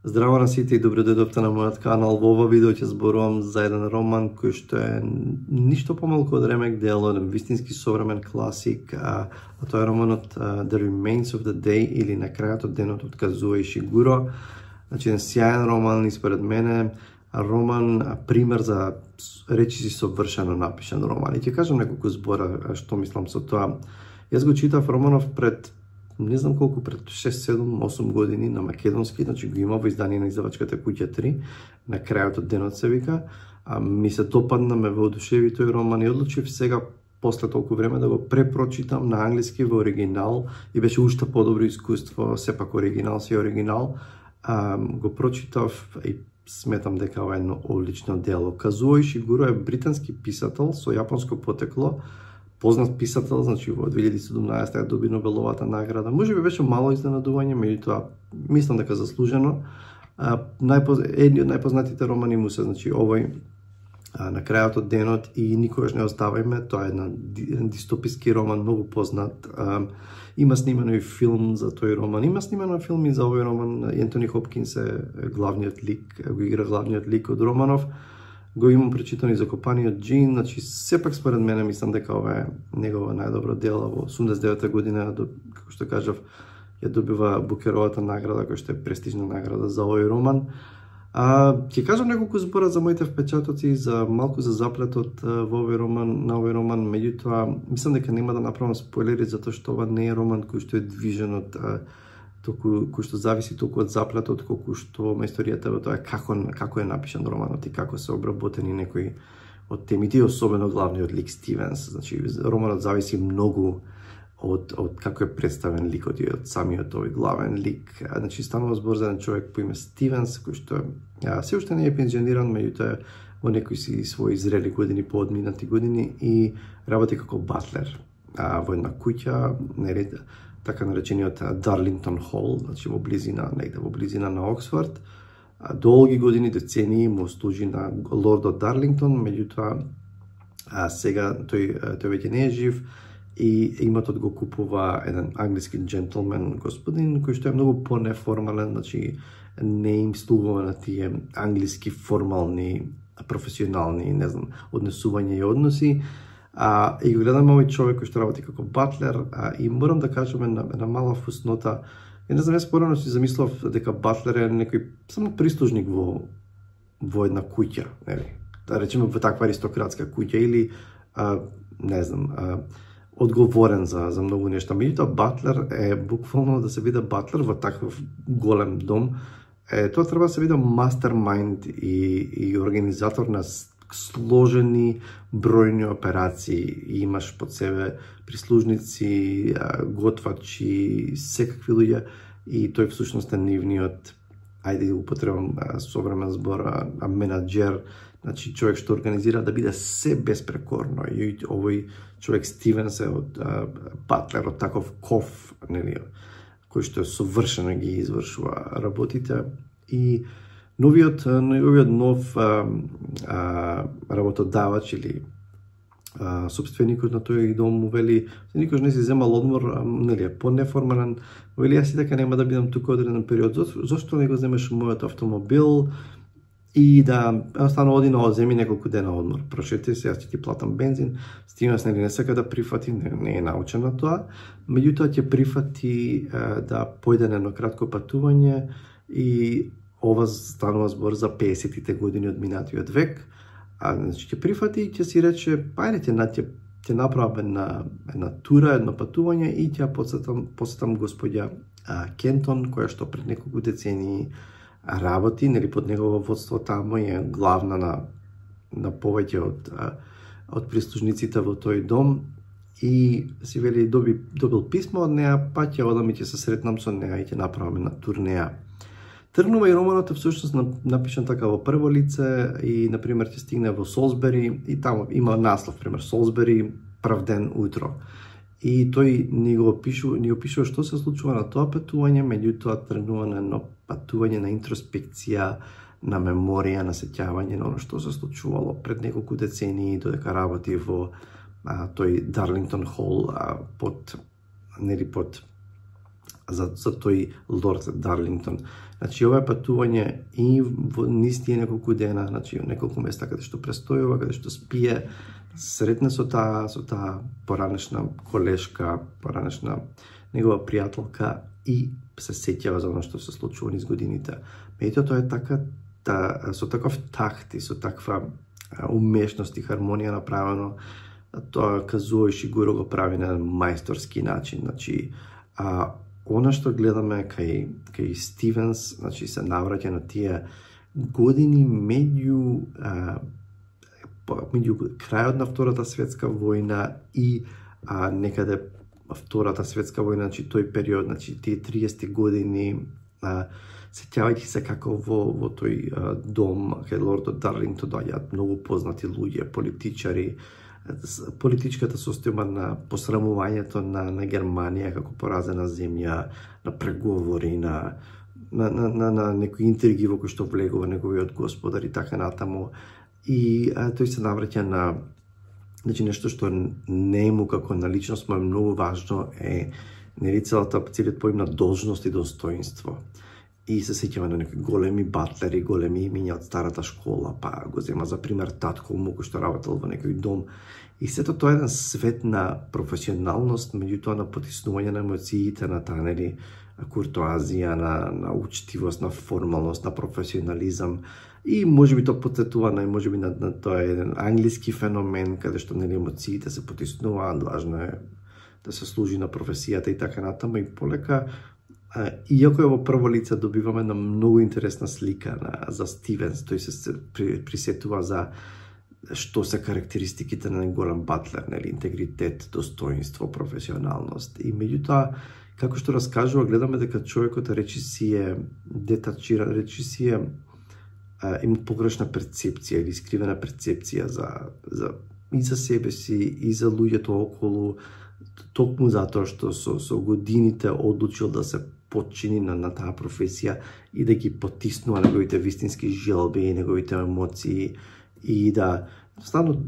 Здраво на сите и добре дојдовте на мојот канал. Во ова видео ќе зборувам за еден роман кој што е ништо помалку од ремек дел, еден вистински современ класик, а тоа е романот The Remains of the Day или На крајот од денот од Казуо Ишигуро. Значи еден сјаен роман и според мене роман пример за речиси совршено напишан роман. И ќе кажам неколку збора што мислам со тоа. Јас го читав романов пред не знам колку, пред 6, 7, 8 години на македонски, значи го има во издание на издавачката Куќа 3, На крајот од денот се вика. Ми се допадна, ме воодушеви тој роман и одлучив сега, после толку време, да го препрочитам на англиски во оригинал и беше уште подобро искуство, сепак оригинал си оригинал. Го прочитав и сметам дека ова е едно одлично дело. Казуо Ишигуро е британски писател со јапонско потекло, познат писател, значи во 2017 ја доби Нобеловата награда. Можеби беше мало изненадување, меѓутоа мислам дека заслужено. Едни од најпознатите романи му се, значи овој На крајот од денот и Никогаш не оставајме. Тоа е еден дистописки роман, многу познат. Има снимано и филм за тој роман. Има снимано филм и за овој роман. Ентони Хопкинс е главниот лик, го игра главниот лик од романов. Го имам прочитано и Закопаниот џин, значи сепак според мене мислам дека ова е негова најдобро дело. Во 89-та година, како што кажав, ја добива Букеровата награда, која што е престижна награда за овој роман. Ќе кажам неколку збора за моите впечатоци, за малку за заплетот во овој роман, на овој роман, меѓутоа мислам дека нема да направам спойлери затоа што ова не е роман кој што е движен од кој што зависи толку од заплетот, колку што историјата во тоа како е напишан романот и како се обработени некои од темите, и особено главниот лик Стивенс. Значи романот зависи многу од како е представен ликот и од самиот овој главен лик. Значи станува збор за еден човек по име Стивенс, кој што се уште не е пензиониран, меѓутоа во некои си своји зрели години, поодминати години, и работи како батлер во една куќа, така наречениот Дарлингтон Хол, значи во близина на Оксфорд. Долги години, децении му служи на лордот Дарлингтон, меѓутоа сега тој веќе не е жив и имотот го купува еден англиски джентлмен господин кој што е многу понеформален, значи не им слугува на тие англиски формални, професионални, не знам, однесувања и односи. И го гледам овој човек кој што работи како батлер, и морам да кажам една мала фуснота. Не знам, јас порано си замислав дека батлер е некој само прислужник во една куќа, нели? Да речеме во таква аристократска куќа или не знам, одговорен за многу нешта. Меѓутоа батлер е буквално да се биде батлер во таков голем дом. Тоа треба да се биде мастермайнд и организатор на сложени бројни операции. Имаш под себе прислужници, готвачи, секакви луѓе, и тој всушност е нивниот, ајде да употребам современ збор, менаџер, значи човек што организира да биде се беспрекорно. И овој човек Стивенс е од батлер, од таков ков, нели, кој што совршено ги извршува работите. И новиот нов работодавач или собственикот на тој дом му вели, никош не си земал одмор, нели, по-неформален, вели, јас и дека нема да бидам тука одреден период, зошто не го земеш мојот автомобил и да оди на земи неколку дена одмор, прошети се, јас ќе ти платам бензин. Стивенс не сака да прифати, не е научен на тоа, меѓутоа ќе прифати да појде на едно кратко патување, и ова станува збор за 50-тите години од минатиот век. Значи ќе прифати и ќе си рече, ајде ќе направам една тура, едно патување, и ќе посетам господја Кентон, која што пред неколку децении работи, нели, под негово водство тамо, е главна на повеќе од прислужниците во тој дом, и си вели добил писмо од неа, па ќе одам и ќе се сретнам со неа и ќе направам една турнеја. Тргнува и романот е всушност напишан така во прво лице, и например ќе стигне во Солсбери и тамо има наслов, пример Солсбери прв ден утро. И тој ни го опишува што се случува на тоа патување, меѓутоа тргнува на едно патување на интроспекција, на меморија, на сеќавање на оно што се случувало пред неколку децении, додека работи во тој Дарлингтон Хол под за тој Лорд Дарлингтон. Значи, ова патување и во низ тие неколку дена, значи, неколку места каде што престојува, каде што спие, сретне со таа поранешна колешка, поранешна негова пријателка и се сеќава за оно што се случува низ годините. Меѓутоа, тоа е така, со таков такт и со таква умешност и хармонија направено, тоа Казуо Ишигуро го прави на мајсторски начин. Значи, она што гледаме кај Стивенс, значи се навраќа на тие години меѓу крајот на Втората светска војна и некаде Втората светска војна, значи тој период, значи тие 30 години, сеќавајќи се како во тој дом кај Лордот Дарлингтон доаѓаат многу познати луѓе, политичари, политичката состојба на посрамувањето на Германија како поразена земја, на преговори, на некои интриги во кои што влегува неговиот господар и така натаму. И тој се навраќа на, значи, нешто што нему како на личност му е многу важно, е целиот поим на должност и достоинство. И се сеќава на некои големи батлери, големи имиња од старата школа, па го зема за пример татко му кој што работел во некој дом. И сето тоа е еден свет на професионалност, меѓутоа на потиснување на емоциите, на таа куртоазија, на учтивост, на формалност, на професионализам. И можеби тоа потсетува на можеби на тоа е еден англиски феномен каде што емоциите се потиснуваат, важно е да се служи на професијата и така натаму, и полека, иако е во прво лице, добиваме на многу интересна слика за Стивенс. Тој се присетува за што се карактеристиките на голем батлер, нели, интегритет, достоинство, професионалност. И меѓутоа, како што раскажува, гледаме дека човекот речиси е детачиран, речиси е има погрешна перцепција или искривена перцепција и за себе си, и за луѓето околу, токму затоа што со годините одлучил да се подчини на таа професија и да ги потиснува неговите вистински желби и неговите емоции, и да стану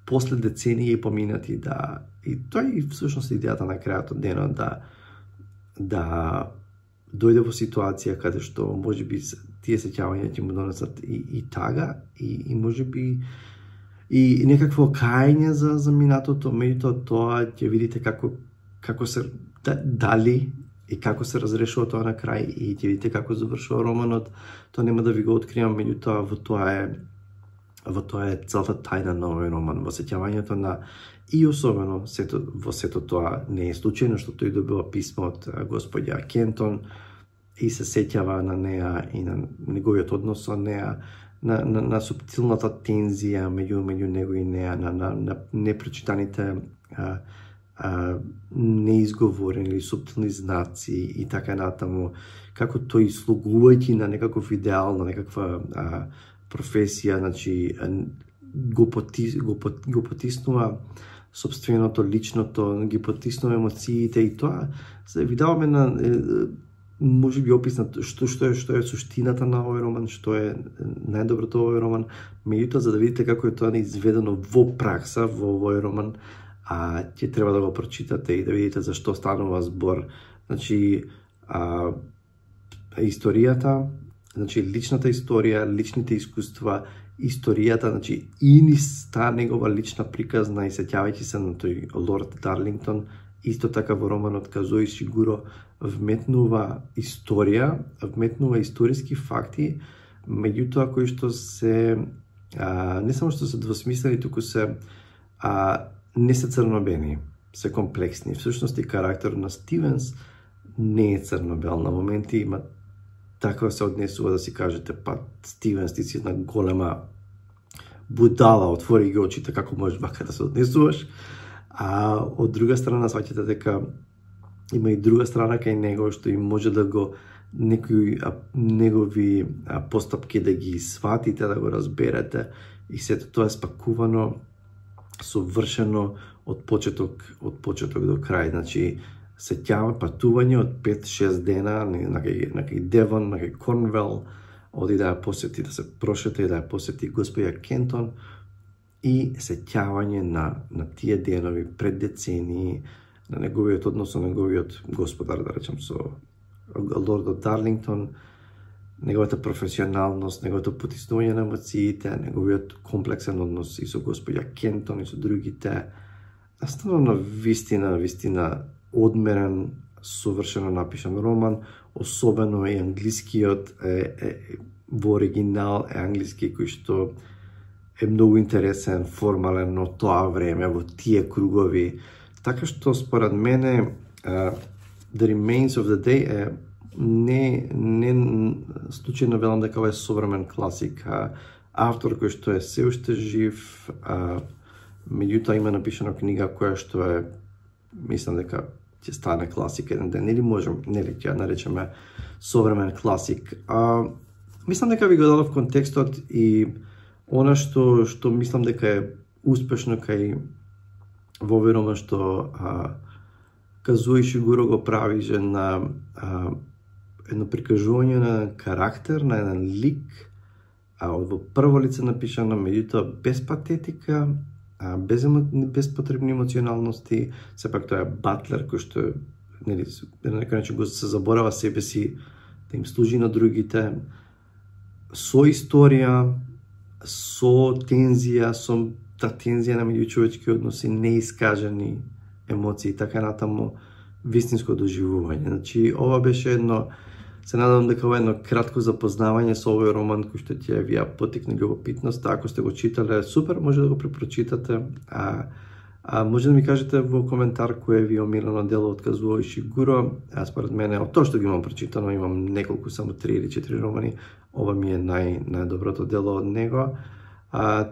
после децении поминати и тоа е всушност идејата на крајот од денот, да дојде во ситуација каде што можеби тие сеќавања ќе му донесат и тага и можеби и некакво кајање за минатото, меѓутоа тоа ќе видите како се дали и како се разрешува тоа на крај, и ќе видите како завршува романот. Тоа нема да ви го откриам, меѓутоа во тоа е целата тајна на овој роман, во сеќавањето на, и особено во сето тоа не е случајно што тој добива писмо од господја Кентон и се сеќава на неа и на неговиот однос со неа, на субтилната тензија меѓу него и неа, на непрочитаните неизговорени или субтилни знаци и така натаму, како тој слугувајќи на некаков идеал, на некаква професија, значи го потиснува собственото, личното, ги потиснува емоциите, и тоа се видаваме на можеби опис на што е суштината на овој роман, што е најдоброто овој роман. Меѓутоа, за да видите како е тоа изведено во пракса во овој роман, ќе треба да го прочитате и да видите за што станува збор. Значи, историјата, значи личната историја, личните искуства, историјата, значи и низ таа негова лична приказна, и сеќавајќи се на тој Лорд Дарлингтон, исто така во романот Казуо Ишигуро вметнува историја, вметнува историски факти, меѓутоа кои што се не само што се двосмислени, туку се не се црнобени, се комплексни. Всушност и карактерот на Стивенс не е црнобел. На моменти има така се однесува да си кажете, па Стивенс, ти си една голема будала, отвори ги очите, како можеш вака да се однесуваш. А од друга страна сваќате дека има и друга страна кај него, што и може да го некои негови постапки да ги сватите, да го разберете, и сето тоа е спакувано, совршено од почеток до крај. Значи, сеќаваме патување од 5-6 дена на кај Девон, на кај Корнвел, оди да ја посети, да се прошета и да ја посети господја Кентон, и сеќавање на тие денови пред децении, на неговиот однос со неговиот господар, да речем, со лордот Дарлингтон, неговата професионалност, неговото потиснување на емоциите, неговиот комплексен однос и со господја Кентон и со другите. Наставно вистина одмерен, совршено напишан роман, особено и англискиот во оригинал англиски кој што е многу интересен, формален но тоа време во тие кругови. Така што според мене The Remains of the Day е не случајно велам дека ова е современ класик. Автор кој што е се уште жив, меѓутоа има напишана книга која што е, мислам дека ќе стане класик еден ден, или можем, нели ќе наречеме современ класик. Мислам дека ви го дадов контекстот и она што мислам дека е успешно кај во овој роман што Казуо Ишигуро го прави же на едно прикажување на карактер, на еден лик, во прво лице напишано, меѓутоа без патетика, без потребни емоционалности. Сепак тоа е батлер кој што нели на некој начин го се заборава себе си да им служи на другите, со историја, со тензија, со та тензија на меѓучовечки односи, неискажани емоции, така натаму вистинско доживување. Значи, ова беше едно, се надам дека ова е едно кратко запознавање со овој роман кој што ќе ви ја потикне љубопитност. Ако сте го читале, супер, може да го препрочитате. Може да ми кажете во коментар кој ви е омилено дело од Казуо Ишигуро. Според мене, од тоа што ги имам прочитано, имам неколку, само 3 или 4 романи, ова ми е најдоброто дело од него.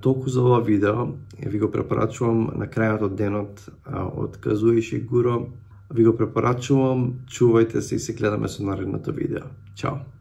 Толку за ова видео, ви го препорачувам на крајот од денот од Казуо Ишигуро. Ви го препорачувам, чувајте се и се гледаме со наредното видео. Чао!